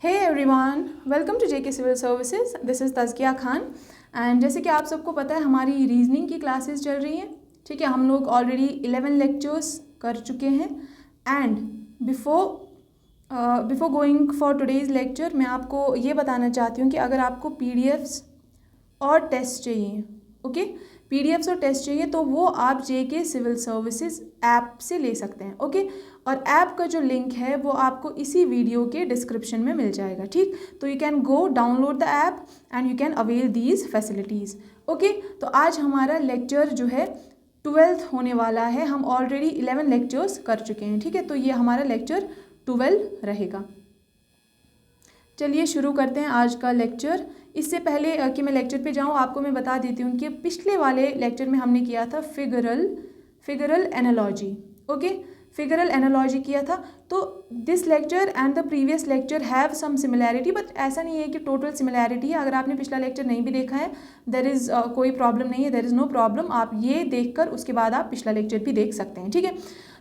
Hey everyone, welcome to JK civil services. This is Tazkiya Khan. And जैसे कि आप सबको पता है हमारी रीजनिंग की क्लासेस चल रही हैं। ठीक है, हम लोग ऑलरेडी 11 लेक्चर्स कर चुके हैं। And before going for today's lecture मैं आपको ये बताना चाहती हूँ कि अगर आपको पीडीएफ्स और टेस्ट चाहिए, ओके, पीडीएफ्स और टेस्ट चाहिए तो वो आप जेके सिविल सर्विसेज ऐप से ले सकते हैं। ओके, और ऐप का जो लिंक है वो आपको इसी वीडियो के डिस्क्रिप्शन में मिल जाएगा। ठीक, तो you can go download the app and you can avail these facilities. Okay, तो आज हमारा लेक्चर जो है 12th होने वाला है। हम ऑलरेडी 11 लेक्चर्स कर चुके हैं। ठीक है, तो ये हमारा लेक्चर 12 रहेगा। चलिए शुरू करते हैं आज का लेक्चर। इससे पहले कि मैं लेक्चर पे जाऊं आपको मैं बता देती हूँ कि पिछले वाले लेक्चर में हमने किया था figural analogy. Okay, figural analogy किया था। तो this lecture and the previous lecture have some similarity, but ऐसा नहीं है कि टोटल सिमिलैरिटी है। अगर आपने पिछला लेक्चर नहीं भी देखा है देयर इज़ कोई प्रॉब्लम नहीं है, देयर इज़ नो प्रॉब्लम। आप ये देखकर उसके बाद आप पिछला लेक्चर भी देख सकते हैं। ठीक है,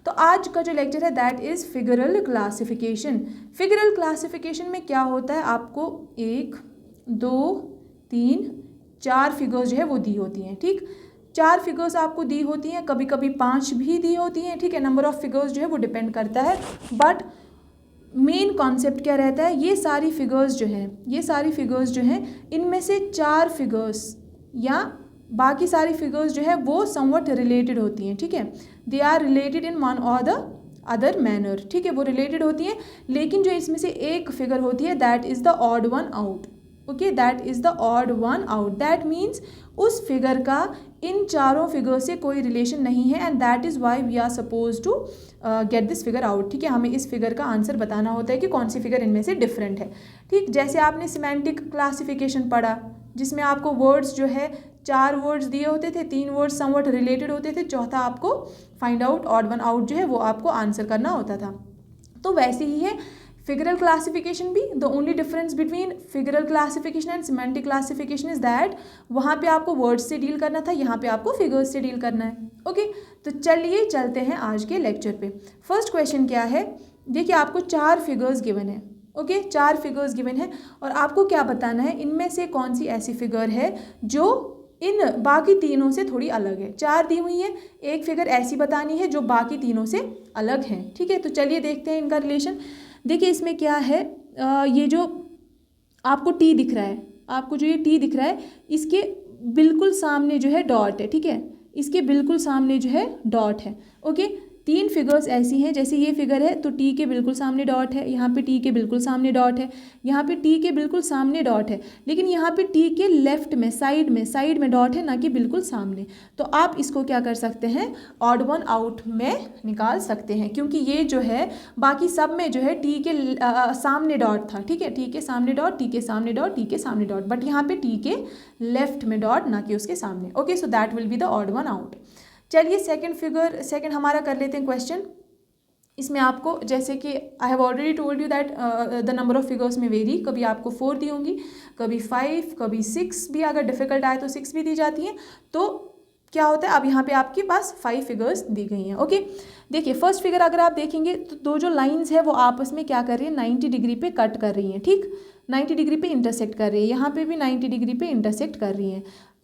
तो आज का जो लेक्चर है that is figural classification. Figural classification में क्या होता है, आपको 1 2 3 4 फिगर्स जो है वो दी होती हैं। ठीक, 4 फिगर्स आपको दी होती हैं, कभी कभी 5 भी दी होती हैं। ठीक है, नंबर ऑफ फिगर्स जो है वो डिपेंड करता है। बट मेन कॉन्सेप्ट क्या रहता है, ये सारी फिगर्स जो हैं इनमें से 4 फिगर्स या बाकी सारी फिगर्स जो है वो समवट रिलेटेड होती हैं। ठीक है, they are related in one और द अदर मैनर। ठीक है, वो रिलेटेड होती हैं, लेकिन जो इसमें से एक फिगर होती है that is the odd one out. Okay, that is the odd one out. That means उस फिगर का इन चारों फिगर से कोई रिलेशन नहीं है and that is why we are suppose to get this figure out. ठीक है, हमें इस फिगर का आंसर बताना होता है कि कौन सी फिगर इनमें से डिफरेंट है। ठीक, जैसे आपने सिमेंटिक क्लासिफिकेशन पढ़ा जिसमें आपको वर्ड्स जो है 4 वर्ड्स दिए होते थे, 3 वर्ड्स समवट रिलेटेड होते थे, चौथा आपको find out odd one out जो है वो आपको आंसर करना होता था। तो वैसे ही है फिगरल क्लासिफिकेशन भी। The only difference between figural classification and semantic classification is that वहाँ पे आपको वर्ड्स से डील करना था, यहाँ पे आपको फिगर्स से डील करना है। ओके, तो चलिए चलते हैं आज के लेक्चर पे। फर्स्ट क्वेश्चन क्या है, देखिए आपको 4 फिगर्स गिवन है। ओके, 4 फिगर्स गिवन है और आपको क्या बताना है इनमें से कौन सी ऐसी फिगर है जो इन बाकी तीनों से थोड़ी अलग है। 4 दी हुई है, एक फिगर ऐसी बतानी है जो बाकी तीनों से अलग है। ठीक है, तो चलिए देखते हैं इनका रिलेशन। देखिए इसमें क्या है, ये जो आपको टी दिख रहा है, आपको जो ये टी दिख रहा है इसके बिल्कुल सामने जो है डॉट है। ठीक है, इसके बिल्कुल सामने जो है डॉट है। ओके, 3 फिगर्स ऐसी हैं, जैसे ये फिगर है तो टी के बिल्कुल सामने डॉट है, यहाँ पे टी के बिल्कुल सामने डॉट है, यहाँ पे टी के बिल्कुल सामने डॉट है, लेकिन यहाँ पे टी के लेफ्ट में साइड में डॉट है, ना कि बिल्कुल सामने। तो आप इसको क्या कर सकते हैं, ऑड वन आउट में निकाल सकते हैं, क्योंकि ये जो है बाकी सब में जो है टी के सामने डॉट था। ठीक है, टी के सामने डॉट, टी के सामने डॉट, टी के सामने डॉट, बट यहाँ पे टी के लेफ्ट में डॉट, ना कि उसके सामने। Okay, so that will be the odd one out. चलिए सेकंड हमारा कर लेते हैं क्वेश्चन। इसमें आपको जैसे कि I have already told you that the number of figures में वेरी, कभी आपको 4 दी होंगी, कभी 5, कभी 6 भी, अगर डिफिकल्ट आए तो 6 भी दी जाती हैं। तो क्या होता है, अब यहाँ पे आपके पास 5 फिगर्स दी गई हैं। ओके, देखिए फर्स्ट फिगर अगर आप देखेंगे तो 2 जो लाइंस है वो आपस में क्या कर रही है, 90 डिग्री पे कट कर रही हैं। ठीक, 90 डिग्री पे इंटरसेक्ट कर रही है, यहाँ पे भी 90 डिग्री पे इंटरसेक्ट कर रही हैं,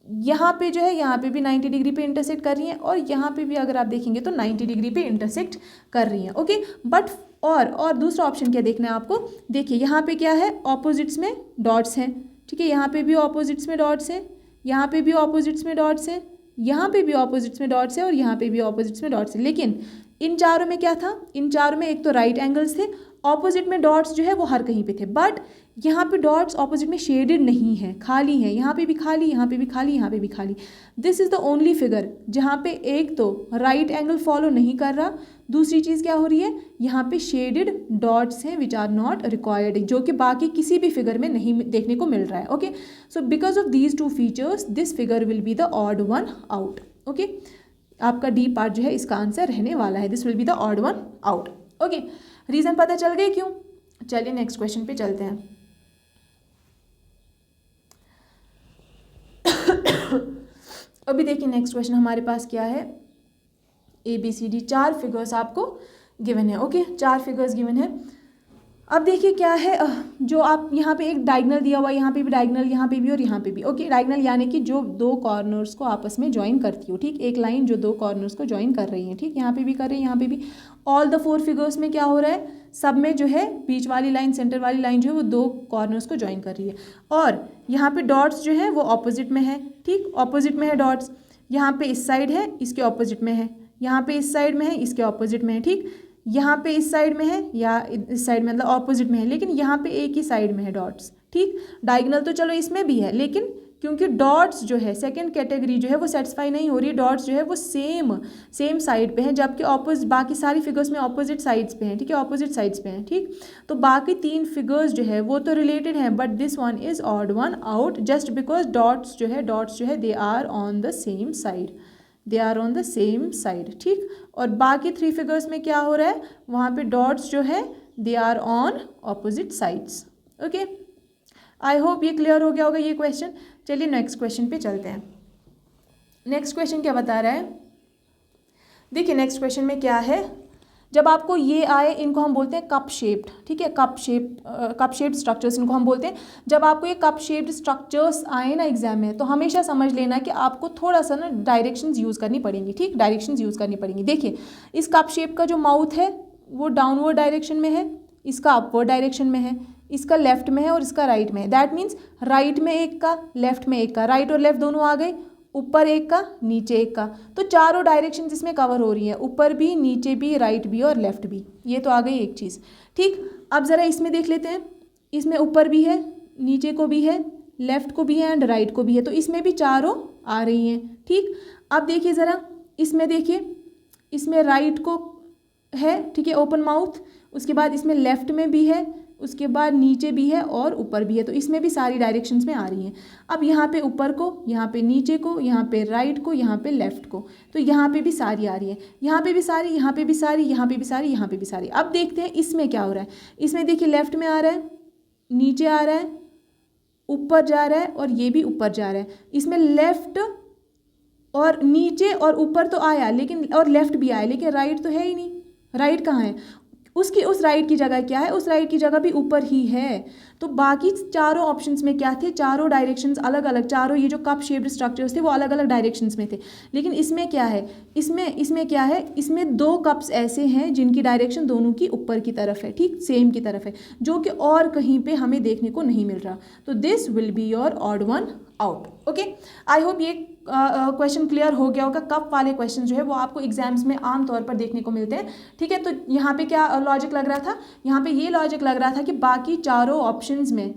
यहाँ पे जो है यहाँ पे भी 90 डिग्री पे इंटरसेक्ट कर रही हैं, और यहाँ पे भी अगर आप देखेंगे तो 90 डिग्री पे इंटरसेक्ट कर रही हैं। ओके, बट और दूसरा ऑप्शन क्या देखना है आपको, देखिए यहाँ पे क्या है, ऑपोजिट्स में डॉट्स हैं। ठीक है, यहाँ पे भी ऑपोजिट्स में डॉट्स हैं, यहाँ पे भी ऑपोजिट्स में डॉट्स हैं, यहाँ पे भी ऑपोजिट्स में डॉट्स है, और यहाँ पे भी ऑपोजिट्स में डॉट्स है। लेकिन इन चारों में क्या था, इन चारों में एक तो राइट एंगल्स थे, ऑपोजिट में डॉट्स जो है वो हर कहीं पे थे, बट यहाँ पे डॉट्स ऑपोजिट में शेडेड नहीं है, खाली है, यहाँ पे भी खाली, यहाँ पे भी खाली, यहाँ पे भी खाली। This is the only figure जहाँ पे एक तो राइट एंगल फॉलो नहीं कर रहा, दूसरी चीज़ क्या हो रही है, यहाँ पे शेडेड डॉट्स हैं विच आर नॉट रिक्वायर्ड, जो कि बाकी किसी भी फिगर में नहीं देखने को मिल रहा है। Okay, so because of these 2 features this figure will be the odd one out. Okay, आपका डी पार्ट जो है इसका आंसर रहने वाला है, this will be the odd one out. Okay, reason पता चल गए क्यों। चलिए नेक्स्ट क्वेश्चन पे चलते हैं। अभी देखिए नेक्स्ट क्वेश्चन हमारे पास क्या है, ABCD 4 फिगर्स आपको गिवन है। ओके, 4 फिगर्स गिवन है। अब देखिए क्या है, जो आप यहाँ पे एक डायगोनल दिया हुआ है, यहाँ पे भी डायगोनल, यहाँ पे भी और यहाँ पे भी। ओके, डायगोनल यानी कि जो दो कॉर्नर्स को आपस में ज्वाइन करती हो, ठीक, एक लाइन जो दो कॉर्नर्स को ज्वाइन कर रही है, ठीक, यहाँ पे भी कर रही है, यहाँ पे भी। ऑल द 4 फिगर्स में क्या हो रहा है, सब में जो है बीच वाली लाइन, सेंटर वाली लाइन जो है वो दो कॉर्नर्स को ज्वाइन कर रही है। और यहाँ पे डॉट्स जो है वो ऑपोजिट में है, ठीक, ऑपोजिट में है डॉट्स। यहाँ पे इस साइड है, इसके ऑपोजिट में है, यहाँ पे इस साइड में है, इसके ऑपोजिट में है, ठीक, यहाँ पे इस साइड में है या इस साइड में, मतलब ऑपोजिट में है, लेकिन यहाँ पे एक ही साइड में है डॉट्स, ठीक। डायगोनल तो चलो इसमें भी है, लेकिन क्योंकि डॉट्स जो है सेकंड कैटेगरी जो है वो सेटिस्फाई नहीं हो रही है, डॉट्स जो है वो सेम साइड पे है, जबकि ऑपोजिट बाकी सारी फिगर्स में ऑपोजिट साइड्स पे हैं, ठीक है, ऑपोजिट साइड्स पे हैं, ठीक। तो बाकी 3 फिगर्स जो है वो तो रिलेटेड हैं, but this one is odd one out, just because dots जो है they are on the same side, they are on the same side, ठीक। और बाकी 3 फिगर्स में क्या हो रहा है, वहाँ पे डॉट्स जो है they are on opposite sides. Okay, I hope ये क्लियर हो गया होगा ये क्वेश्चन। चलिए नेक्स्ट क्वेश्चन पे चलते हैं। नेक्स्ट क्वेश्चन क्या बता रहा है, देखिए नेक्स्ट क्वेश्चन में क्या है, जब आपको ये आए, इनको हम बोलते हैं कप शेप्ड, ठीक है, कप शेप्ड स्ट्रक्चर्स इनको हम बोलते हैं। जब आपको ये कप शेप्ड स्ट्रक्चर्स आए ना एग्जाम में, तो हमेशा समझ लेना कि आपको थोड़ा सा ना डायरेक्शंस यूज़ करनी पड़ेंगी, ठीक, डायरेक्शंस यूज़ करनी पड़ेंगी। देखिए इस कप शेप का जो माउथ है वो डाउनवर्ड डायरेक्शन में है, इसका अपवर्ड डायरेक्शन में है, इसका लेफ्ट में है और इसका राइट में है। दैट मीन्स राइट में एक का, लेफ्ट में एक का, राइट और लेफ्ट दोनों आ गए, ऊपर एक का, नीचे एक का, तो चारों डायरेक्शन इसमें कवर हो रही हैं, ऊपर भी, नीचे भी, राइट भी और लेफ्ट भी। ये तो आ गई एक चीज़, ठीक। अब ज़रा इसमें देख लेते हैं, इसमें ऊपर भी है, नीचे को भी है, लेफ्ट को भी है एंड राइट को भी है, तो इसमें भी चारों आ रही हैं, ठीक। अब देखिए ज़रा इसमें, देखिए इसमें राइट को है, ठीक है, ओपन माउथ, उसके बाद इसमें लेफ्ट में भी है, उसके बाद नीचे भी है और ऊपर भी है, तो इसमें भी सारी डायरेक्शंस में आ रही हैं। अब यहाँ पे ऊपर को, यहाँ पे नीचे को, यहाँ पे राइट को, यहाँ पे लेफ्ट को, तो यहाँ पे भी सारी आ रही है, यहाँ पे भी सारी, यहाँ पे भी सारी, यहाँ पे भी सारी, यहाँ पे भी सारी। अब देखते हैं इसमें क्या हो रहा है। इसमें देखिए लेफ्ट में आ रहा है, नीचे आ रहा है, ऊपर जा रहा है और ये भी ऊपर जा रहा है। इसमें लेफ्ट और नीचे और ऊपर तो आया, लेकिन और लेफ्ट भी आया, लेकिन राइट तो है ही नहीं। राइट कहाँ है, उसकी उस राइट की जगह क्या है, उस राइट की जगह भी ऊपर ही है। तो बाकी चारों ऑप्शंस में क्या थे, चारों डायरेक्शंस अलग अलग, चारों ये जो कप शेप्ड स्ट्रक्चर्स थे वो अलग अलग डायरेक्शंस में थे। लेकिन इसमें क्या है, इसमें क्या है, इसमें 2 कप्स ऐसे हैं जिनकी डायरेक्शन दोनों की ऊपर की तरफ है, ठीक, सेम की तरफ है, जो कि और कहीं पे हमें देखने को नहीं मिल रहा। तो this will be your odd one out. Okay, I hope ये क्वेश्चन क्लियर हो गया होगा। कप वाले क्वेश्चन जो है वो आपको एग्जाम्स में आमतौर पर देखने को मिलते हैं, ठीक है। तो यहाँ पे क्या लॉजिक लग रहा था, यहाँ पे ये लॉजिक लग रहा था कि बाकी चारों ऑप्शंस में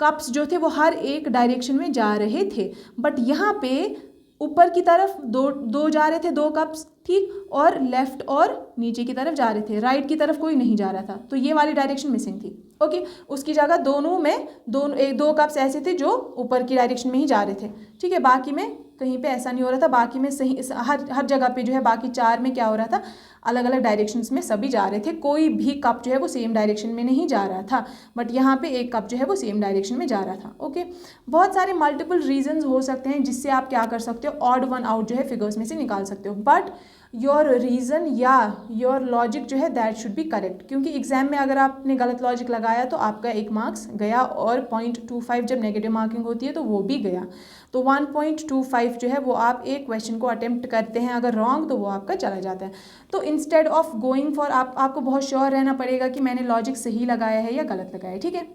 कप्स जो थे वो हर एक डायरेक्शन में जा रहे थे, बट यहाँ पे ऊपर की तरफ दो जा रहे थे, 2 कप्स, ठीक, और लेफ्ट और नीचे की तरफ जा रहे थे, राइट की तरफ कोई नहीं जा रहा था, तो ये वाली डायरेक्शन मिसिंग थी। ओके, उसकी जगह दोनों में 2 कप्स ऐसे थे जो ऊपर की डायरेक्शन में ही जा रहे थे, ठीक है। बाकी में कहीं पे ऐसा नहीं हो रहा था, बाकी में सही हर जगह पे जो है बाकी 4 में क्या हो रहा था, अलग अलग डायरेक्शंस में सभी जा रहे थे, कोई भी कप जो है वो सेम डायरेक्शन में नहीं जा रहा था, बट यहाँ पे एक कप जो है वो सेम डायरेक्शन में जा रहा था। ओके, बहुत सारे मल्टीपल रीजंस हो सकते हैं जिससे आप क्या कर सकते हो, ऑड वन आउट जो है फिगर्स में से निकाल सकते हो, बट योर रीज़न या योर लॉजिक जो है दैट शुड बी करेक्ट, क्योंकि एग्जाम में अगर आपने गलत लॉजिक लगाया तो आपका 1 मार्क्स गया, और 0.25 जब नेगेटिव मार्किंग होती है तो वो भी गया। तो 1.25 जो है वो आप एक क्वेश्चन को अटेम्प्ट करते हैं, अगर रॉन्ग तो वो आपका चला जाता है। तो इंस्टेड ऑफ गोइंग फॉर आपको बहुत श्योर रहना पड़ेगा कि मैंने लॉजिक सही लगाया है या गलत लगाया है, ठीक है।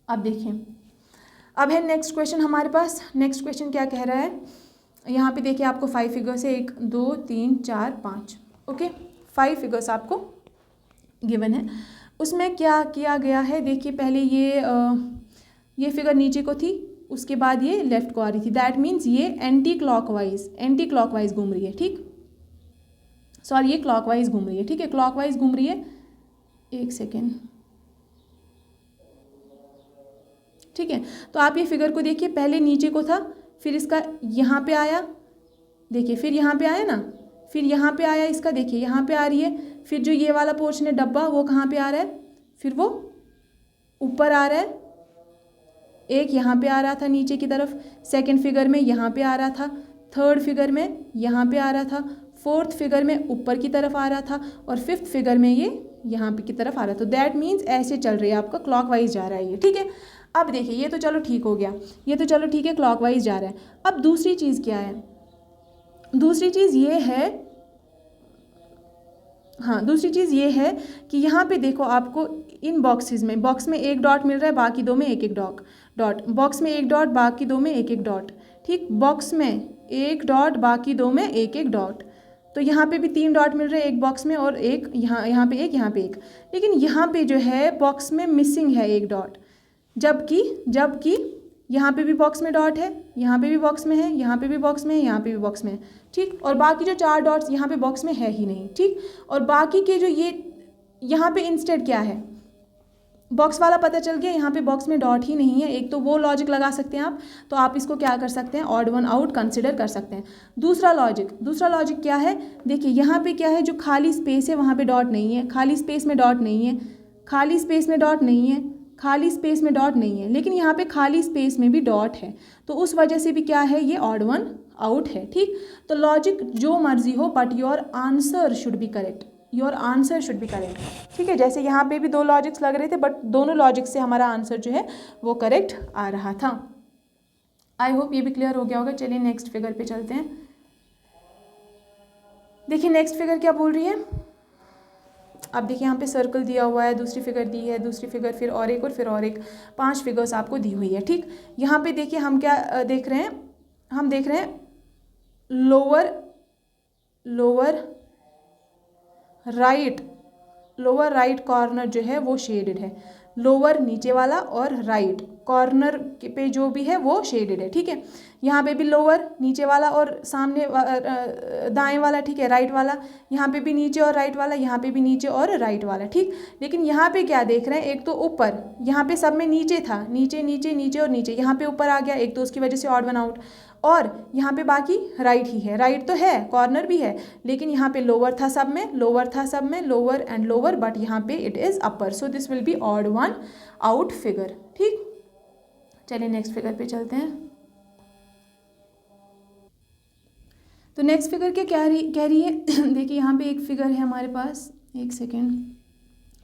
अब देखिए, अब है नेक्स्ट क्वेश्चन हमारे पास। नेक्स्ट क्वेश्चन क्या कह रहा है, यहाँ पे देखिए आपको 5 फिगर्स है, 1 2 3 4 5। ओके, 5 फिगर्स आपको गिवन है। उसमें क्या किया गया है, देखिए पहले ये फिगर नीचे को थी, उसके बाद ये लेफ्ट को आ रही थी, दैट मीन्स ये एंटी क्लॉकवाइज घूम रही है, ठीक, सॉरी ये क्लॉकवाइज घूम रही है, ठीक है, क्लॉकवाइज घूम रही है। 1 सेकेंड, ठीक है। तो आप ये फिगर को देखिए, पहले नीचे को था, फिर इसका यहाँ पे आया, देखिए, फिर यहाँ पे आया ना, फिर यहाँ पे आया, इसका देखिए यहाँ पे आ रही है, फिर जो ये वाला पोर्शन है डब्बा वो कहाँ पे आ रहा है, फिर वो ऊपर आ रहा है, एक यहाँ पे आ रहा था नीचे की तरफ, सेकंड फिगर में यहाँ पे आ रहा था, थर्ड फिगर में यहाँ पे आ रहा था, फोर्थ फिगर में ऊपर की तरफ आ रहा था, और फिफ्थ फिगर में ये यहाँ पे की तरफ आ रहा है, तो दैट मीन्स ऐसे चल रही है, आपका क्लॉकवाइज जा रहा है ये, ठीक है। अब देखिए ये तो चलो ठीक हो गया, ये तो चलो ठीक है, क्लॉकवाइज जा रहा है। अब दूसरी चीज़ क्या है, दूसरी चीज़ ये है, हाँ दूसरी चीज़ ये है कि यहाँ पे देखो आपको इन बॉक्सेस में, बॉक्स में एक डॉट मिल रहा है, बाकी दो में एक एक डॉट, बॉक्स में एक डॉट, बाकी दो में एक एक डॉट, ठीक, बॉक्स में एक डॉट, बाकी दो में एक एक डॉट, तो यहाँ पे भी 3 डॉट मिल रहे हैं एक बॉक्स में और एक यहाँ पे एक, यहाँ पे एक, लेकिन यहाँ पे जो है बॉक्स में मिसिंग है एक डॉट, जबकि यहाँ पे भी बॉक्स में डॉट है, यहाँ पे भी बॉक्स में है, यहाँ पे भी बॉक्स में है, यहाँ पे भी बॉक्स में है, ठीक, और बाकी जो 4 डॉट्स यहाँ पे बॉक्स में है ही नहीं, ठीक, और बाकी के जो ये यहाँ पे इंस्टेड क्या है, बॉक्स वाला पता चल गया, यहाँ पे बॉक्स में डॉट ही नहीं है, एक तो वो लॉजिक लगा सकते हैं आप, तो आप इसको क्या कर सकते हैं, ऑड वन आउट कंसिडर कर सकते हैं। दूसरा लॉजिक क्या है, देखिए यहाँ पे क्या है, जो खाली स्पेस है वहाँ पे डॉट नहीं है, खाली स्पेस में डॉट नहीं है, खाली स्पेस में डॉट नहीं है, खाली स्पेस में डॉट नहीं है, लेकिन यहाँ पे खाली स्पेस में भी डॉट है, तो उस वजह से भी क्या है, ये ऑड वन आउट है, ठीक। तो लॉजिक जो मर्जी हो, but your answer should be correct, your answer should be correct, ठीक है। जैसे यहाँ पे भी 2 लॉजिक्स लग रहे थे, बट दोनों लॉजिक से हमारा आंसर जो है वो करेक्ट आ रहा था। आई होप ये भी क्लियर हो गया होगा। चलिए नेक्स्ट फिगर पे चलते हैं। देखिए नेक्स्ट फिगर क्या बोल रही है, अब देखिए यहाँ पे सर्कल दिया हुआ है, दूसरी फिगर दी है, दूसरी फिगर, फिर और एक और फिर और एक, 5 फिगर्स आपको दी हुई है, ठीक। यहाँ पे देखिए हम क्या देख रहे हैं, हम देख रहे हैं लोअर राइट कॉर्नर जो है वो शेडेड है, लोअर नीचे वाला और राइट कॉर्नर पे जो भी है वो शेडेड है, ठीक है। यहाँ पे भी लोअर नीचे वाला और सामने दाएं वाला, ठीक है, राइट वाला, यहाँ पे भी नीचे और राइट वाला, यहाँ पे भी नीचे और राइट वाला, ठीक। लेकिन यहाँ पे क्या देख रहे हैं, एक तो ऊपर, यहाँ पे सब में नीचे था, नीचे नीचे नीचे और नीचे, यहाँ पे ऊपर आ गया एक, तो उसकी वजह से ऑड वन आउट, और यहाँ पे बाकी राइट ही है, राइट तो है, कॉर्नर भी है, लेकिन यहाँ पे लोअर था सब में, लोअर एंड लोअर, बट यहाँ पे it is upper, so this will be odd one out figure, ठीक। चलिए नेक्स्ट फिगर पे चलते हैं। तो नेक्स्ट फिगर क्या कह रही है देखिए यहाँ पे एक फिगर है हमारे पास, एक सेकेंड,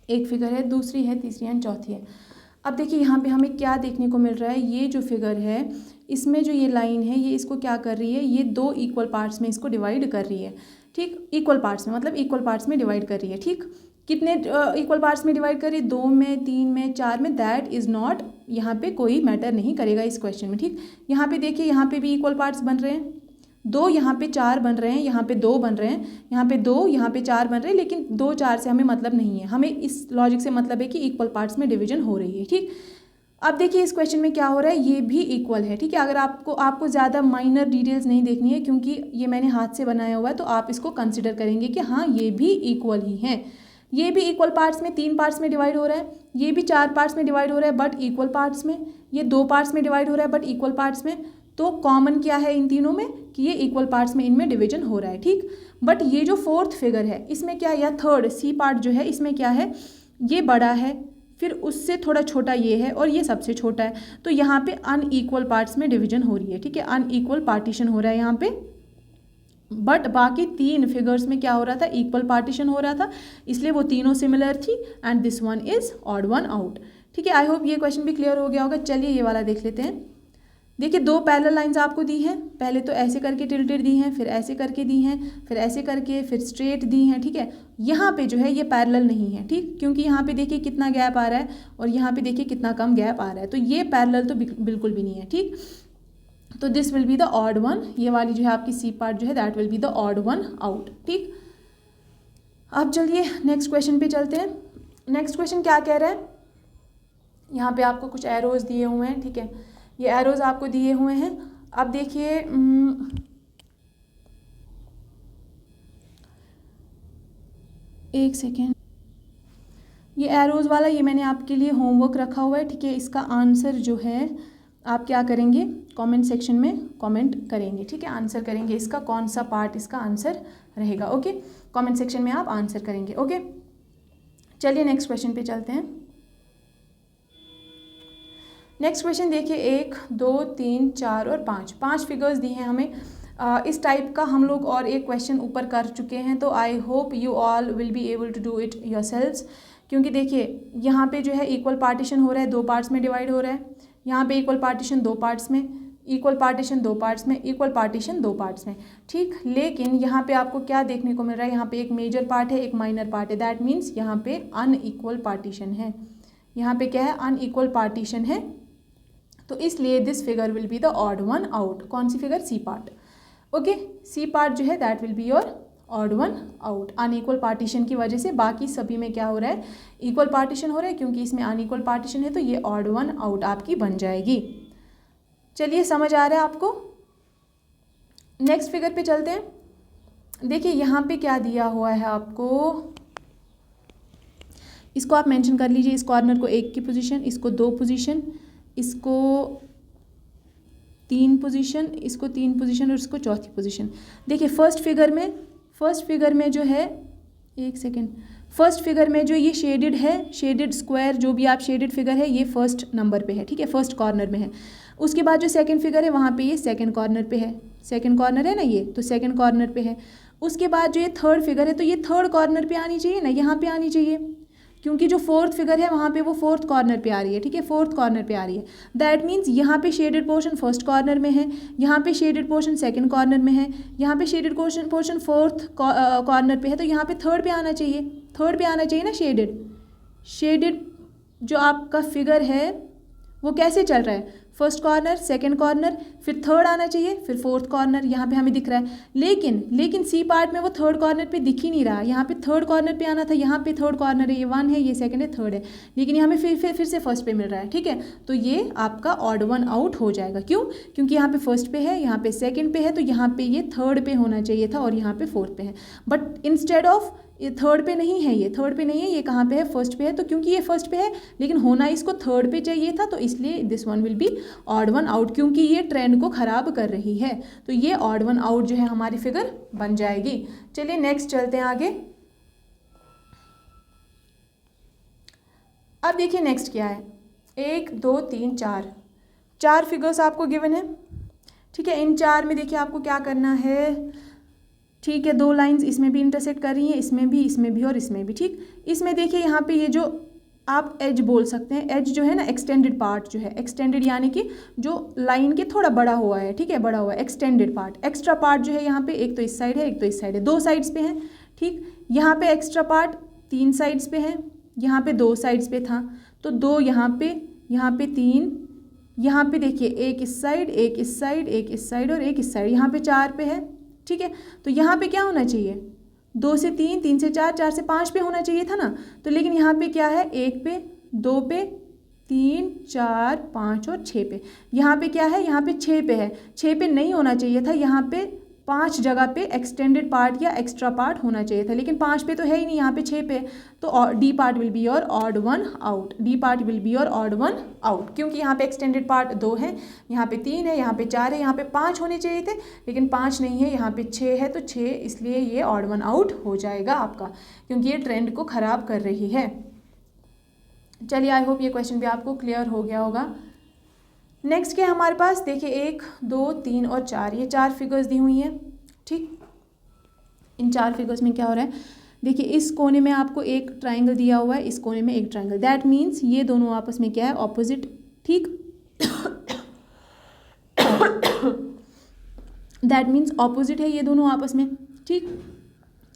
एक फिगर है, दूसरी है, तीसरी है, चौथी है। अब देखिए यहाँ पे हमें क्या देखने को मिल रहा है, ये जो फिगर है इसमें जो ये लाइन है ये इसको क्या कर रही है, ये 2 इक्वल पार्ट्स में इसको डिवाइड कर रही है, ठीक, इक्वल पार्ट्स में, मतलब इक्वल पार्ट्स में डिवाइड कर रही है, ठीक। कितने इक्वल पार्ट्स में डिवाइड कर रही है, 2 में, 3 में, 4 में, दैट इज़ नॉट, यहाँ पे कोई मैटर नहीं करेगा इस क्वेश्चन में, ठीक। यहाँ पे देखिए यहाँ पे भी इक्वल पार्ट्स बन रहे हैं, 2 यहाँ पे 4 बन रहे हैं, यहाँ पे 2 बन रहे हैं, यहाँ पे 2, यहाँ पे 4 बन रहे हैं, लेकिन 2 4 से हमें मतलब नहीं है, हमें इस लॉजिक से मतलब है कि इक्वल पार्ट्स में डिवीजन हो रही है, ठीक। अब देखिए इस क्वेश्चन में क्या हो रहा है, ये भी इक्वल है, ठीक है। अगर आपको ज़्यादा माइनर डिटेल्स नहीं देखनी है, क्योंकि ये मैंने हाथ से बनाया हुआ है, तो आप इसको कंसिडर करेंगे कि हाँ ये भी इक्वल ही है, ये भी इक्वल पार्ट्स में 3 पार्ट्स में डिवाइड हो रहा है, ये भी 4 पार्ट्स में डिवाइड हो रहा है बट इक्वल पार्ट्स में, ये 2 पार्ट्स में डिवाइड हो रहा है बट इक्वल पार्ट्स में, तो कॉमन क्या है इन तीनों में कि ये इक्वल पार्ट्स में इनमें डिवीजन हो रहा है, ठीक। बट ये जो 4th फिगर है इसमें क्या है, या 3rd सी पार्ट जो है इसमें क्या है, ये बड़ा है, फिर उससे थोड़ा छोटा ये है और ये सबसे छोटा है, तो यहाँ पे अनइक्वल पार्ट्स में डिवीजन हो रही है, ठीक है, अनइक्वल पार्टीशन हो रहा है यहाँ पे। बट बाकी 3 फिगर्स में क्या हो रहा था, इक्वल पार्टीशन हो रहा था, इसलिए वो तीनों सिमिलर थी, and this one is odd one out, ठीक है। आई होप ये क्वेश्चन भी क्लियर हो गया होगा। चलिए ये वाला देख लेते हैं। देखिए 2 पैरेलल लाइंस आपको दी हैं, पहले तो ऐसे करके टिल्टेड दी हैं, फिर ऐसे करके दी हैं, फिर ऐसे करके, फिर स्ट्रेट दी हैं, ठीक है। यहाँ पे जो है ये पैरेलल नहीं है, ठीक, क्योंकि यहाँ पे देखिए कितना गैप आ रहा है और यहाँ पे देखिए कितना कम गैप आ रहा है, तो ये पैरेलल तो बिल्कुल भी नहीं है, ठीक। तो this will be the odd one, ये वाली जो है आपकी सी पार्ट जो है that will be the odd one out, ठीक। अब चलिए नेक्स्ट क्वेश्चन पे चलते हैं। नेक्स्ट क्वेश्चन क्या कह रहा है, यहाँ पे आपको कुछ एरोज दिए हुए हैं, ठीक है, ये एरोज आपको दिए हुए हैं। अब देखिए एक सेकेंड, ये एरोज वाला ये मैंने आपके लिए होमवर्क रखा हुआ है, ठीक है। इसका आंसर जो है आप क्या करेंगे, कमेंट सेक्शन में कमेंट करेंगे, ठीक है, आंसर करेंगे इसका, कौन सा पार्ट इसका आंसर रहेगा, ओके। कमेंट सेक्शन में आप आंसर करेंगे, ओके। चलिए नेक्स्ट क्वेश्चन पे चलते हैं। नेक्स्ट क्वेश्चन देखिए 1 2 3 4 और 5 फिगर्स दी हैं हमें। इस टाइप का हम लोग और एक क्वेश्चन ऊपर कर चुके हैं, तो I hope you all will be able to do it yourselves. क्योंकि देखिए यहाँ पे जो है इक्वल पार्टीशन हो रहा है, 2 पार्ट्स में डिवाइड हो रहा है, यहाँ पे इक्वल पार्टीशन 2 पार्ट्स में, इक्वल पार्टीशन 2 पार्ट्स में, इक्वल पार्टीशन 2 पार्ट्स में, ठीक। लेकिन यहाँ पे आपको क्या देखने को मिल रहा है, यहाँ पे एक मेजर पार्ट है, एक माइनर पार्ट है, दैट मीन्स यहाँ पे अनइक्वल पार्टीशन है। यहाँ पे क्या है, अनइक्वल पार्टीशन है, तो इसलिए this figure will be the odd one out. कौन सी figure, C part, okay. C part जो है that will be your odd one out. Unequal partition की वजह से बाकी सभी में क्या हो रहा है, इक्वल पार्टीशन हो रहा है, क्योंकि इसमें अनइक्वल पार्टीशन है तो ये ऑड वन आउट आपकी बन जाएगी। चलिए समझ आ रहा है आपको। नेक्स्ट फिगर पे चलते हैं। देखिए यहाँ पे क्या दिया हुआ है आपको, इसको आप मेंशन कर लीजिए। इस कॉर्नर को 1 की पोजीशन, इसको 2 पोजीशन, इसको 3 पोजीशन, इसको 3 पोजीशन और इसको चौथी पोजीशन। देखिए फर्स्ट फिगर में जो है, एक सेकेंड, फर्स्ट फिगर में जो ये शेडेड है, शेडेड स्क्वायर जो भी आप शेडेड फिगर है, ये फर्स्ट नंबर पे है, ठीक है, फर्स्ट कॉर्नर में है। उसके बाद जो सेकंड फिगर है वहाँ पे ये सेकंड कॉर्नर पे है, सेकंड कॉर्नर है ना ये, तो सेकंड कॉर्नर पे है। उसके बाद जो ये थर्ड फिगर है तो ये थर्ड कॉर्नर पे आनी चाहिए ना, यहाँ पे आनी चाहिए, क्योंकि जो फोर्थ फिगर है वहाँ पे वो फोर्थ कॉर्नर पे आ रही है, ठीक है, फोर्थ कॉर्नर पे आ रही है। दैट मीन्स यहाँ पे शेडेड पोर्शन फर्स्ट कॉर्नर में है, यहाँ पे शेडेड पोर्शन सेकंड कॉर्नर में है, यहाँ पे शेडेड पोर्शन फोर्थ कॉर्नर पे है, तो यहाँ पे थर्ड पे आना चाहिए, थर्ड पे आना चाहिए ना। शेडेड जो आपका फिगर है वो कैसे चल रहा है, फर्स्ट कॉर्नर, सेकंड कॉर्नर, फिर थर्ड आना चाहिए, फिर फोर्थ कॉर्नर, यहाँ पे हमें दिख रहा है। लेकिन सी पार्ट में वो थर्ड कॉर्नर पे दिख ही नहीं रहा। यहाँ पे थर्ड कॉर्नर पे आना था, यहाँ पे थर्ड कॉर्नर है, ये 1 है, ये सेकंड है, थर्ड है, लेकिन यहाँ पे फिर से फर्स्ट पे मिल रहा है, ठीक है। तो ये आपका ऑड वन आउट हो जाएगा। क्यों, क्योंकि यहाँ पे फर्स्ट पे है, यहाँ पे सेकेंड पे है, तो यहाँ पे ये थर्ड पे होना चाहिए था और यहाँ पे फोर्थ पे है। बट इंस्टेड ऑफ ये थर्ड पे नहीं है, ये थर्ड पे नहीं है, ये कहाँ पे है, फर्स्ट पे है। तो क्योंकि ये फर्स्ट पे है लेकिन होना इसको थर्ड पे चाहिए था, तो इसलिए this one will be odd one out, क्योंकि ये ट्रेंड को ख़राब कर रही है। तो ये ऑड वन आउट जो है हमारी फिगर बन जाएगी। चलिए नेक्स्ट चलते हैं आगे। अब देखिए नेक्स्ट क्या है, 1 2 3 4 फिगर्स आपको गिवन है, ठीक है। इन 4 में देखिए आपको क्या करना है, ठीक है, 2 लाइंस इसमें भी इंटरसेक्ट कर रही हैं, इसमें भी और इसमें भी, ठीक। इसमें देखिए यहाँ पे ये जो आप एज बोल सकते हैं, एज जो है ना, एक्सटेंडेड पार्ट जो है, एक्सटेंडेड यानी कि जो लाइन के थोड़ा बड़ा हुआ है, ठीक है, बड़ा हुआ है, एक्सटेंडेड पार्ट। एक्स्ट्रा पार्ट जो है यहाँ पे एक तो इस साइड है, एक तो इस साइड है, 2 साइड्स पे है, ठीक। यहाँ पे एक्स्ट्रा पार्ट 3 साइड्स पे है, यहाँ पे 2 साइड्स पे था, तो 2 यहाँ पे 3, यहाँ पे देखिए एक इस साइड, एक इस साइड, एक इस साइड और एक इस साइड, यहाँ पे 4 पे है, ठीक है। तो यहाँ पे क्या होना चाहिए, 2 से 3, 3 से 4, 4 से 5 पे होना चाहिए था ना। तो लेकिन यहाँ पे क्या है, 1 पे, 2 पे, 3 4 5 और 6 पे। यहाँ पे क्या है, यहाँ पे 6 पे है, 6 पे नहीं होना चाहिए था, यहाँ पे 5 जगह पे एक्सटेंडेड पार्ट या एक्स्ट्रा पार्ट होना चाहिए था, लेकिन 5 पे तो है ही नहीं, यहाँ पे 6 पे। तो D part will be your odd one out, D part will be your odd one out, क्योंकि यहाँ पे एक्सटेंडेड पार्ट 2 है, यहाँ पे 3 है, यहाँ पे 4 है, यहाँ पे 5 होने चाहिए थे, लेकिन 5 नहीं है, यहाँ पे 6 है, तो 6, इसलिए ये ऑड वन आउट हो जाएगा आपका, क्योंकि ये ट्रेंड को ख़राब कर रही है। चलिए आई होप ये क्वेश्चन भी आपको क्लियर हो गया होगा। नेक्स्ट क्या हमारे पास, देखिए 1 2 3 और 4, ये 4 फिगर्स दी हुई हैं, ठीक। इन 4 फिगर्स में क्या हो रहा है, देखिए इस कोने में आपको एक ट्राइंगल दिया हुआ है, इस कोने में एक ट्राइंगल, दैट मीन्स ये दोनों आपस में क्या है, ऑपोजिट, ठीक। दैट मीन्स ऑपोजिट है ये दोनों आपस में, ठीक।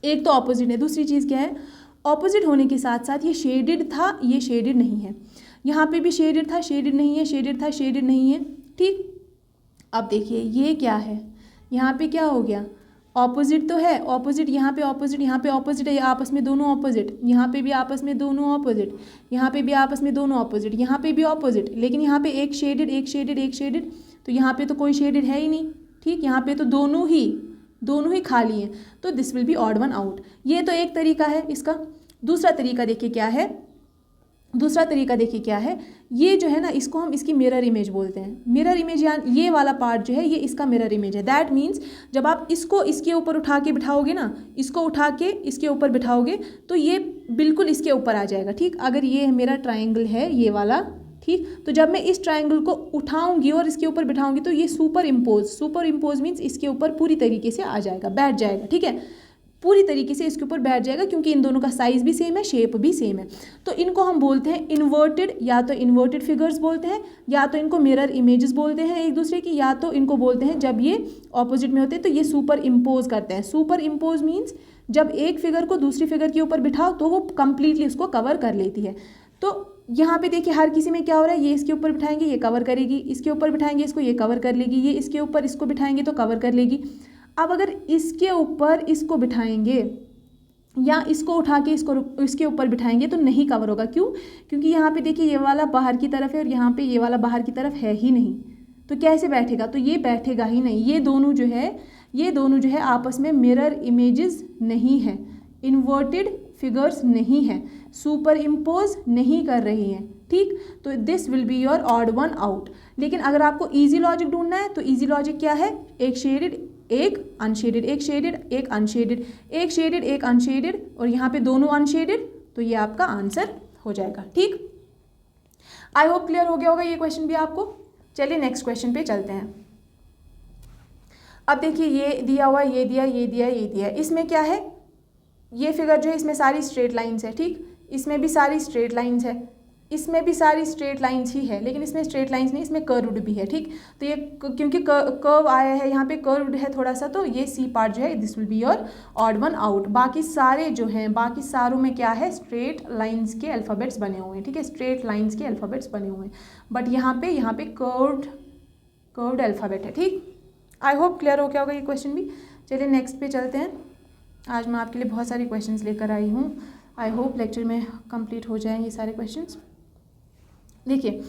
एक तो ऑपोजिट है, दूसरी चीज़ क्या है, ऑपोजिट होने के साथ साथ ये शेडेड था, ये शेडेड नहीं है, यहाँ पे भी शेडेड था, शेडेड नहीं है, शेडेड था, शेडेड नहीं है, ठीक। अब देखिए ये क्या है, यहाँ पे क्या हो गया, ऑपोजिट तो है, ऑपोजिट यहाँ पे ऑपोजिट, यहाँ पे ऑपोजिट है, आपस में दोनों ऑपोजिट, यहाँ पे भी आपस में दोनों ऑपोजिट, यहाँ पे भी आपस में दोनों ऑपोजिट, यहाँ पे भी ऑपोजिट, लेकिन यहाँ पे एक शेडेड, एक शेडेड, एक शेडेड, तो यहाँ पे तो कोई शेडेड है ही नहीं, ठीक। यहाँ पे तो दोनों ही खाली हैं, तो this will be odd one out. ये तो एक तरीका है इसका। दूसरा तरीका देखिए क्या है, ये जो है ना, इसको हम इसकी मिरर इमेज बोलते हैं। मिरर इमेज यानी ये वाला पार्ट जो है, ये इसका मिरर इमेज है। दैट मीन्स जब आप इसको इसके ऊपर उठा के बिठाओगे ना, इसको उठा के इसके ऊपर बिठाओगे तो ये बिल्कुल इसके ऊपर आ जाएगा, ठीक। अगर ये मेरा ट्राइंगल है, ये वाला ठीक। तो जब मैं इस ट्राइंगल को उठाऊंगी और इसके ऊपर बिठाऊंगी तो ये सुपर इम्पोज मीन्स इसके ऊपर पूरी तरीके से आ जाएगा, बैठ जाएगा, ठीक है, पूरी तरीके से इसके ऊपर बैठ जाएगा, क्योंकि इन दोनों का साइज भी सेम है, शेप भी सेम है। तो इनको हम बोलते हैं इन्वर्टेड, या तो इन्वर्टेड फिगर्स बोलते हैं, या तो इनको मिरर इमेजेस बोलते हैं एक दूसरे की, या तो इनको बोलते हैं जब ये ऑपोजिट में होते हैं तो ये सुपर इम्पोज करते हैं। सुपर इम्पोज मीन्स जब एक फिगर को दूसरी फिगर के ऊपर बिठाओ तो वो कंप्लीटली उसको कवर कर लेती है। तो यहाँ पे देखिए हर किसी में क्या हो रहा है, ये इसके ऊपर बिठाएंगे ये कवर करेगी, इसके ऊपर बिठाएंगे इसको ये कवर कर लेगी, ये इसके ऊपर इसको बिठाएंगे तो कवर कर लेगी। अब अगर इसके ऊपर इसको बिठाएंगे या इसको उठा के इसके ऊपर बिठाएंगे तो नहीं कवर होगा। क्यों? क्योंकि यहाँ पे देखिए ये वाला बाहर की तरफ है और यहाँ पे ये वाला बाहर की तरफ है ही नहीं, तो कैसे बैठेगा? तो ये बैठेगा ही नहीं। ये दोनों जो है आपस में मिरर इमेजेस नहीं है, इन्वर्टेड फिगर्स नहीं है, सुपर इम्पोज नहीं कर रही हैं, ठीक। तो this will be your odd one out. लेकिन अगर आपको इजी लॉजिक ढूंढना है तो इजी लॉजिक क्या है? एक शेडेड एक अनशेडेड, एक शेडेड एक अनशेडेड, एक शेडेड एक अनशेडेड, और यहाँ पे दोनों अनशेडेड, तो ये आपका आंसर हो जाएगा, ठीक। आई होप क्लियर हो गया होगा ये क्वेश्चन भी आपको। चलिए नेक्स्ट क्वेश्चन पे चलते हैं। अब देखिए ये दिया हुआ, ये दिया, ये दिया, ये दिया, इसमें क्या है? ये फिगर जो है इसमें सारी स्ट्रेट लाइंस है, ठीक। इसमें भी सारी स्ट्रेट लाइंस है, इसमें भी सारी स्ट्रेट लाइंस ही है, लेकिन इसमें स्ट्रेट लाइंस नहीं, इसमें कर्व्ड भी है, ठीक। तो ये क्योंकि कर्व आया है यहाँ पे, कर्व्ड है थोड़ा सा, तो ये सी पार्ट जो है this will be your odd one out. बाकी सारे जो हैं, बाकी सारों में क्या है? स्ट्रेट लाइंस के अल्फ़ाबेट्स बने हुए हैं, ठीक है, स्ट्रेट लाइंस के अल्फ़ाबेट्स बने हुए हैं, बट यहाँ पे कर्व्ड अल्फ़ाबेट है, ठीक। आई होप क्लियर हो गया होगा ये क्वेश्चन भी। चलिए नेक्स्ट पे चलते हैं। आज मैं आपके लिए बहुत सारे क्वेश्चंस लेकर आई हूँ, आई होप लेक्चर में कंप्लीट हो जाएं ये सारे क्वेश्चंस। देखिए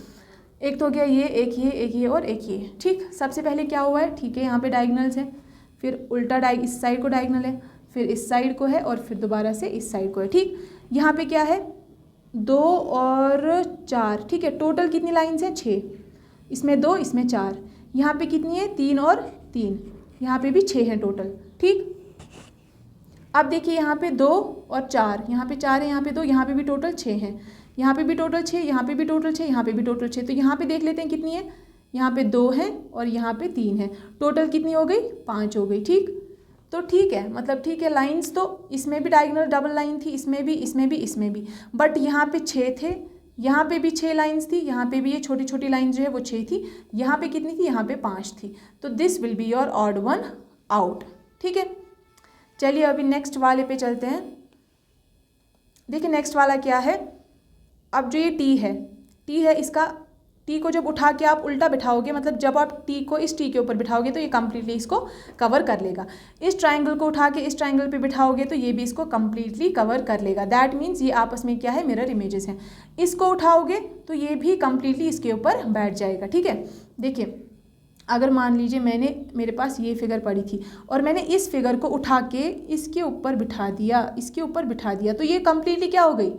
एक तो हो गया ये, एक ये और एक ये, ठीक। सबसे पहले क्या हुआ है? ठीक है, यहाँ पे डायगोनल्स है, फिर उल्टा इस साइड को डायगोनल है, फिर इस साइड को है, और फिर दोबारा से इस साइड को है, ठीक। यहाँ पे क्या है? 2 और 4, ठीक है। टोटल कितनी लाइन्स हैं? 6, इसमें 2, इसमें 4। यहाँ पे कितनी है? 3 और 3, यहाँ पे भी 6 हैं टोटल, ठीक। अब देखिए यहाँ पे 2 और 4, यहाँ पे 4 है, यहाँ पे 2, यहाँ पे भी टोटल 6 हैं, यहाँ पे भी टोटल 6, यहाँ पे भी टोटल 6, यहाँ पे भी टोटल 6। तो यहाँ पे देख लेते हैं कितनी है। यहाँ पे 2 है और यहाँ पे 3 है, टोटल कितनी हो गई? 5 हो गई, ठीक। तो ठीक है, मतलब ठीक है। लाइंस तो इसमें भी डायगोनल डबल लाइन थी, इसमें भी, इसमें भी, इसमें भी, बट यहाँ पे 6 थे, यहाँ पे भी 6 लाइन्स थी, यहाँ पे भी ये छोटी छोटी लाइन जो है वो 6 थी, यहाँ पे कितनी थी? यहाँ पे 5 थी। तो this will be your odd one out, ठीक है। चलिए अभी नेक्स्ट वाले पे चलते हैं। देखिए नेक्स्ट वाला क्या है? अब जो ये टी है, इसका टी को जब उठा के आप उल्टा बिठाओगे, मतलब जब आप टी को इस टी के ऊपर बिठाओगे तो ये कंप्लीटली इसको कवर कर लेगा। इस ट्राइंगल को उठा के इस ट्राइंगल पे बिठाओगे तो ये भी इसको कंप्लीटली कवर कर लेगा। दैट मीन्स ये आपस में क्या है? मिरर इमेजेस हैं। इसको उठाओगे तो ये भी कंप्लीटली इसके ऊपर बैठ जाएगा, ठीक है। देखिए अगर मान लीजिए मेरे पास ये फिगर पड़ी थी और मैंने इस फिगर को उठा के इसके ऊपर बिठा दिया, तो ये कंप्लीटली क्या हो गई?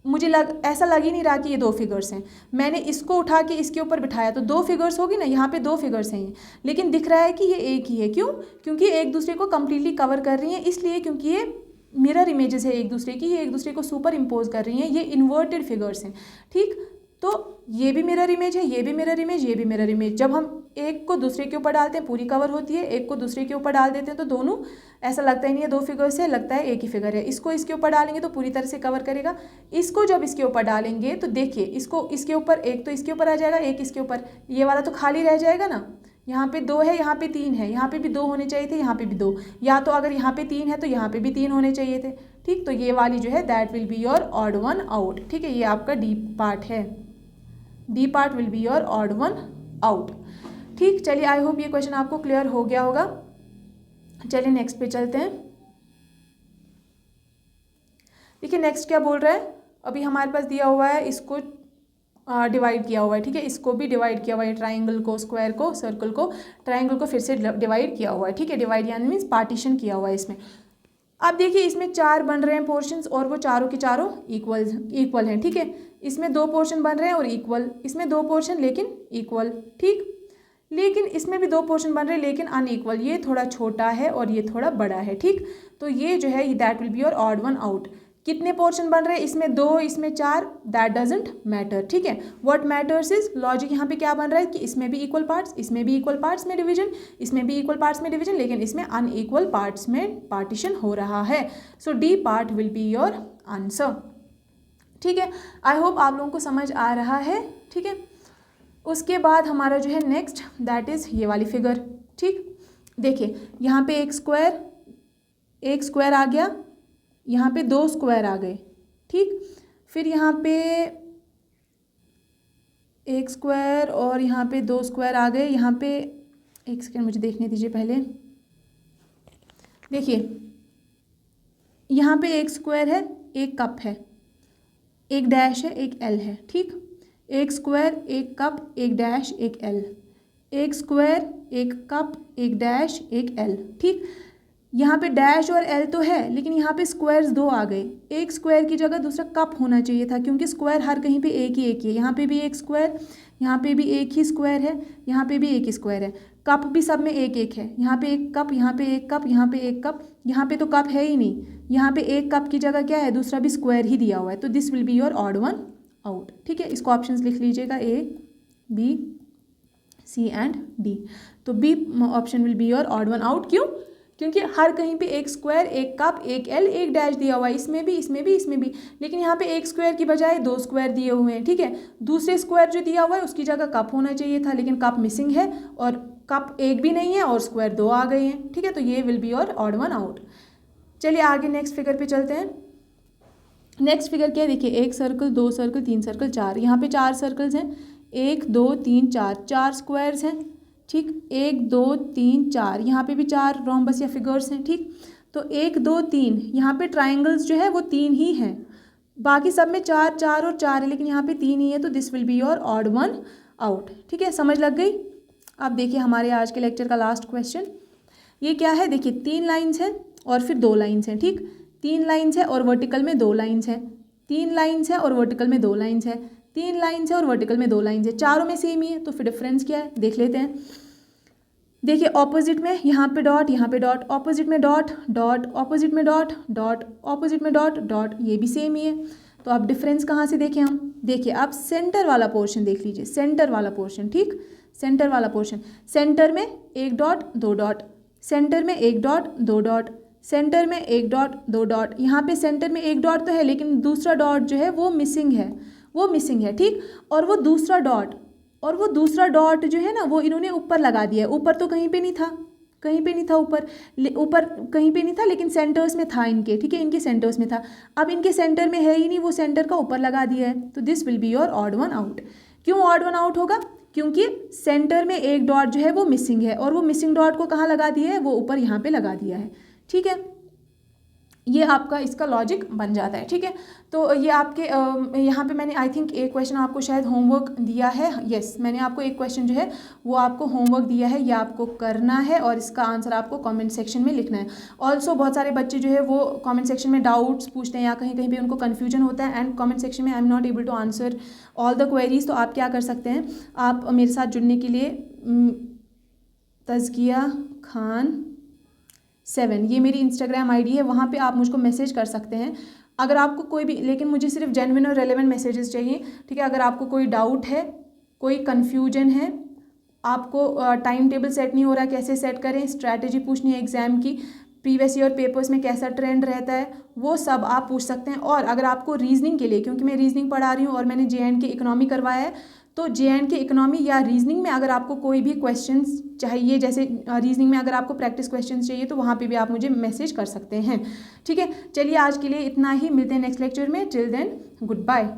मुझे ऐसा लग ही नहीं रहा कि ये 2 फिगर्स हैं। मैंने इसको उठा के इसके ऊपर बिठाया तो 2 फिगर्स होगी ना, यहाँ पे 2 फिगर्स हैं, लेकिन दिख रहा है कि ये एक ही है। क्यों? क्योंकि एक दूसरे को कंप्लीटली कवर कर रही हैं, इसलिए क्योंकि ये मिरर इमेजेस है एक दूसरे की, ये एक दूसरे को सुपर इम्पोज कर रही हैं, ये इन्वर्टेड फिगर्स हैं, ठीक। तो ये भी मिरर इमेज है, ये भी मिरर इमेज, ये भी मिरर इमेज। जब हम एक को दूसरे के ऊपर डालते हैं पूरी कवर होती है, एक को दूसरे के ऊपर डाल देते हैं तो दोनों ऐसा लगता ही नहीं है 2 फिगर्स है, लगता है एक ही फिगर है। इसको इसके ऊपर डालेंगे तो पूरी तरह से कवर करेगा। इसको जब इसके ऊपर डालेंगे तो देखिए इसको इसके ऊपर, एक तो इसके ऊपर आ जाएगा, एक इसके ऊपर, ये वाला तो खाली रह जाएगा ना। यहाँ पे 2 है, यहाँ पे 3 है, यहाँ पे भी 2 होने चाहिए थे, यहाँ पे भी 2, या तो अगर यहाँ पे 3 है तो यहाँ पे भी 3 होने चाहिए थे, ठीक। तो ये वाली जो है that will be your odd one out, ठीक है। ये आपका डी पार्ट है, D part will be your odd one out, ठीक। चलिए आई होप ये क्वेश्चन आपको क्लियर हो गया होगा। चलिए नेक्स्ट पे चलते हैं। देखिए नेक्स्ट क्या बोल रहा है? अभी हमारे पास दिया हुआ है, इसको डिवाइड किया हुआ है, ठीक है। इसको भी डिवाइड किया हुआ है, ट्राइंगल को, स्क्वायर को, सर्कल को, ट्राइंगल को फिर से डिवाइड किया हुआ है, ठीक है। डिवाइड यानी मीन्स पार्टीशन किया हुआ है इसमें। अब देखिए इसमें 4 बन रहे हैं पोर्शंस और वो चारों के चारों इक्वल हैं, ठीक है। इसमें 2 पोर्शन बन रहे हैं और इक्वल, इसमें 2 पोर्शन लेकिन इक्वल, ठीक। लेकिन इसमें भी 2 पोर्शन बन रहे हैं लेकिन अनइक्वल, ये थोड़ा छोटा है और ये थोड़ा बड़ा है, ठीक। तो ये जो है that will be your odd one out. कितने पोर्शन बन रहे हैं, इसमें 2, इसमें 4, दैट डजेंट मैटर, ठीक है। व्हाट मैटर्स इज लॉजिक, यहाँ पे क्या बन रहा है कि इसमें भी इक्वल पार्ट्स, इसमें भी इक्वल पार्ट्स में डिवीजन, इसमें भी इक्वल पार्ट्स में डिवीजन, लेकिन इसमें अनइक्वल पार्ट्स में पार्टीशन हो रहा है। So D part will be your answer, ठीक है। आई होप आप लोगों को समझ आ रहा है, ठीक है। उसके बाद हमारा जो है नेक्स्ट दैट इज़ ये वाली फिगर, ठीक। देखिए यहाँ पे एक स्क्वायर आ गया, यहाँ पे 2 स्क्वायर आ गए, ठीक। फिर यहाँ पे एक स्क्वायर और यहाँ पे 2 स्क्वायर आ गए। यहाँ पे एक सेकेंड मुझे देखने दीजिए पहले। देखिए यहाँ पे एक स्क्वायर है, एक कप है, एक डैश है, एक एल है, ठीक। एक स्क्वायर, एक कप, एक डैश, एक एल, एक स्क्वायर, एक कप, एक डैश, एक एल, ठीक। यहाँ पे डैश और एल तो है, लेकिन यहाँ पे स्क्वायर्स 2 आ गए। एक स्क्वायर की जगह दूसरा कप होना चाहिए था, क्योंकि स्क्वायर हर कहीं पे एक ही है। यहाँ पे भी एक स्क्वायर, यहाँ पे भी एक ही स्क्वायर है, यहाँ पे भी एक ही स्क्वायर है। कप भी सब में एक एक है, यहाँ पे एक कप, यहाँ पे एक कप, यहाँ पे एक कप, यहाँ पे तो कप है ही नहीं। यहाँ पे एक कप की जगह क्या है, दूसरा भी स्क्वायर ही दिया हुआ है। तो this will be your odd one out, ठीक है। इसको ऑप्शंस लिख लीजिएगा, A, B, C and D। तो B option will be your odd one out. क्यों? क्योंकि हर कहीं पे एक स्क्वायर, एक कप, एक एल, एक डैश दिया हुआ है, इसमें भी, इसमें भी, इसमें भी। लेकिन यहाँ पे एक स्क्वायर की बजाय 2 स्क्वायर दिए हुए हैं, ठीक है। दूसरे स्क्वायर जो दिया हुआ है उसकी जगह कप होना चाहिए था, लेकिन कप मिसिंग है और कप एक भी नहीं है और स्क्वायर 2 आ गए हैं, ठीक है। तो ये will be your odd one out. चलिए आगे नेक्स्ट फिगर पे चलते हैं। नेक्स्ट फिगर क्या है, देखिए 1 सर्कल, 2 सर्कल, 3 सर्कल, 4। यहाँ पे 4 सर्कल्स हैं, 1, 2, 3, 4, 4 स्क्वायर्स हैं, ठीक। 1, 2, 3, 4, यहाँ पे भी 4 रोम्बस या फिगर्स हैं, ठीक। तो 1, 2, 3, यहाँ पे ट्राइंगल्स जो है वो 3 ही हैं, बाकी सब में 4, 4 और 4 है, लेकिन यहाँ पे 3 ही है। तो this will be your odd one out, ठीक है। समझ लग गई? अब देखिए हमारे आज के लेक्चर का लास्ट क्वेश्चन, ये क्या है, देखिए 3 लाइन्स हैं और फिर 2 लाइन्स हैं, ठीक। 3 लाइन्स है और वर्टिकल में 2 लाइन्स है, 3 लाइन्स है और वर्टिकल में 2 लाइन्स है, 3 लाइन्स है और वर्टिकल में 2 लाइन्स है। चारों में सेम ही है, तो फिर डिफरेंस क्या है देख लेते हैं। देखिए ऑपोजिट में यहाँ पे डॉट, यहाँ पे डॉट, ऑपोजिट में डॉट डॉट, ऑपोजिट में डॉट डॉट, ऑपोजिट में डॉट डॉट, ये भी सेम ही है। तो अब डिफरेंस कहाँ से देखें हम, देखिए आप सेंटर वाला पोर्शन देख लीजिए, सेंटर वाला पोर्शन, ठीक। सेंटर वाला पोर्शन, सेंटर में 1 डॉट 2 डॉट, सेंटर में 1 डॉट 2 डॉट, सेंटर में 1 डॉट 2 डॉट। यहाँ पे सेंटर में 1 डॉट तो है, लेकिन दूसरा डॉट जो है वो मिसिंग है, वो मिसिंग है, ठीक। और वो दूसरा डॉट जो है ना वो इन्होंने ऊपर लगा दिया है। ऊपर तो कहीं पे नहीं था, कहीं पे नहीं था ऊपर कहीं पे नहीं था, लेकिन सेंटर्स में था इनके, ठीक है। इनके सेंटर्स में था, अब इनके सेंटर में है ही नहीं, वो सेंटर का ऊपर लगा दिया है। तो this will be your odd one out. क्यों ऑड वन आउट होगा? क्योंकि सेंटर में 1 डॉट जो है वो मिसिंग है, और वो मिसिंग डॉट को कहाँ लगा दिया है, वो ऊपर यहाँ पे लगा दिया है, ठीक है। ये आपका इसका लॉजिक बन जाता है, ठीक है। तो ये आपके यहाँ पे मैंने आई थिंक एक क्वेश्चन आपको शायद होमवर्क दिया है, यस मैंने आपको एक क्वेश्चन जो है वो आपको होमवर्क दिया है, ये आपको करना है और इसका आंसर आपको कमेंट सेक्शन में लिखना है। ऑल्सो बहुत सारे बच्चे जो है वो कमेंट सेक्शन में डाउट्स पूछते हैं या कहीं कहीं पे उनको कन्फ्यूजन होता है, एंड कमेंट सेक्शन में I am not able to answer all the queries. तो आप क्या कर सकते हैं, आप मेरे साथ जुड़ने के लिए तज़किया खान 7 ये मेरी इंस्टाग्राम आईडी है, वहाँ पे आप मुझको मैसेज कर सकते हैं अगर आपको कोई भी, लेकिन मुझे सिर्फ जेन्युइन और रेलेवेंट मैसेजेस चाहिए, ठीक है। अगर आपको कोई डाउट है, कोई कन्फ्यूजन है, आपको टाइम टेबल सेट नहीं हो रहा, कैसे सेट करें, स्ट्रैटेजी पूछनी है एग्ज़ाम की, प्रीवियस ईयर पेपर्स में कैसा ट्रेंड रहता है, वो सब आप पूछ सकते हैं। और अगर आपको रीजनिंग के लिए, क्योंकि मैं रीजनिंग पढ़ा रही हूँ और मैंने JNK इकोनॉमी करवाया है, तो JNK इकोनॉमी या रीजनिंग में अगर आपको कोई भी क्वेश्चंस चाहिए, जैसे रीजनिंग में अगर आपको प्रैक्टिस क्वेश्चंस चाहिए, तो वहाँ पे भी आप मुझे मैसेज कर सकते हैं, ठीक है। चलिए आज के लिए इतना ही, मिलते हैं नेक्स्ट लेक्चर में। Till then good bye.